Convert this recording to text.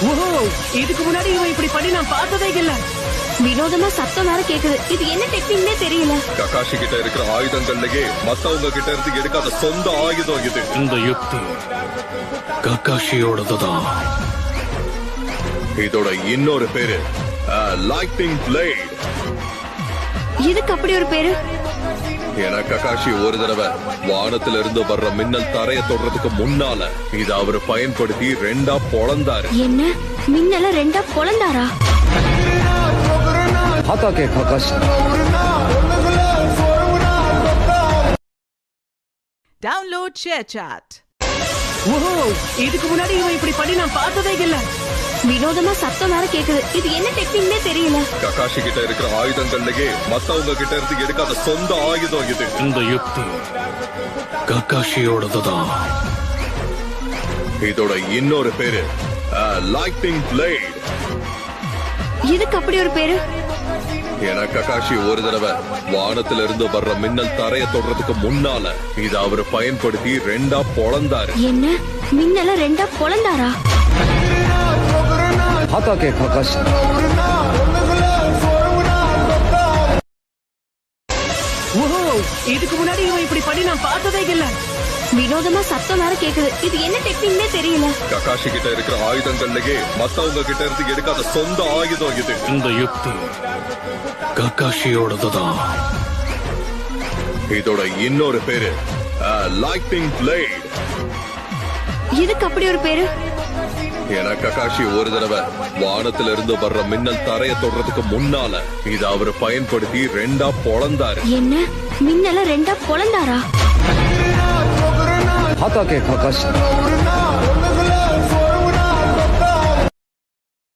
ஓஹோ, இதுக்கு முன்னாடி இவன் இப்படி பண்ணி நான் பார்த்ததே இல்ல. வினோதமா சத்தம் வேற கேக்குது. இது என்ன டெக்னிக்னே தெரியல. ககாஷி கிட்ட இருக்கிற ஆயுதங்கள்லயே மத்தவங்க கிட்ட இருந்து எடுக்காத சொந்த ஆயுதம் இது. இந்த யுக்தி ககாஷியோடதுதான். இதோட இன்னொரு பேரு லைட்டிங் பிளேட். இதுக்கு அப்படி ஒரு பேரு? ஏன்னா ககாஷி ஒரு தடவை வானத்துல இருந்து வர்ற மின்னல் தரைய தொடுறதுக்கு முன்னால இத அவரு பயன்படுத்தி ரெண்டா பொளந்தாரு. என்ன, மின்னல ரெண்டா பொளந்தாரா? ஹாகாகே ககாஷி. Download ShareChat. ஓஹோ, இதுக்கு முன்னாடி இவன் இப்படி பண்ணி நான் பார்த்ததே இல்ல. வினோதமா சத்தம் வேற கேக்குது. இது என்ன டெக்னிக்னே தெரியல. ககாஷி கிட்ட இருக்கிற ஆயுதங்கள்லயே மத்தவங்க கிட்ட இருந்து எடுக்காத சொந்த ஆயுதம் இது. இந்த யுக்தி ககாஷியோடதுதான். இதோட இன்னொரு பேரு லைட்டிங் பிளேட். இதுக்கு அப்படி ஒரு பேரு? ஏன்னா ககாஷி ஒரு தடவை வானத்துல இருந்து வர்ற மின்னல் தரைய தொடுறதுக்கு முன்னால இத அவரு பயன்படுத்தி ரெண்டா பொளந்தாரு. என்ன, மின்னல ரெண்டா பொளந்தாரா? ஹாகாகே ககாஷி. ஓஹோ, இதுக்கு முன்னாடி இவன் இப்படி பண்ணி நான் பார்த்ததே இல்ல. வினோதமா சத்தம் வேற கேக்குது. இது என்ன டெக்னிக்னே தெரியல. ககாஷி கிட்ட இருக்கிற ஆயுதங்கள்லயே மத்தவங்க கிட்ட இருந்து எடுக்காத சொந்த ஆயுதம் இது. இந்த யுக்தி ககாஷியோடதுதான். இதோட இன்னொரு பேரு லைட்டிங் பிளேட். இதுக்கு அப்படி ஒரு பேரு? ஏன்னா ககாஷி ஒரு தடவை வானத்துல இருந்து வர்ற மின்னல் தரைய தொடுறதுக்கு முன்னால இத அவரு பயன்படுத்தி ரெண்டா பொளந்தாரு. என்ன, மின்னல ரெண்டா பொளந்தாரா? ஹாகாகே ககாஷி.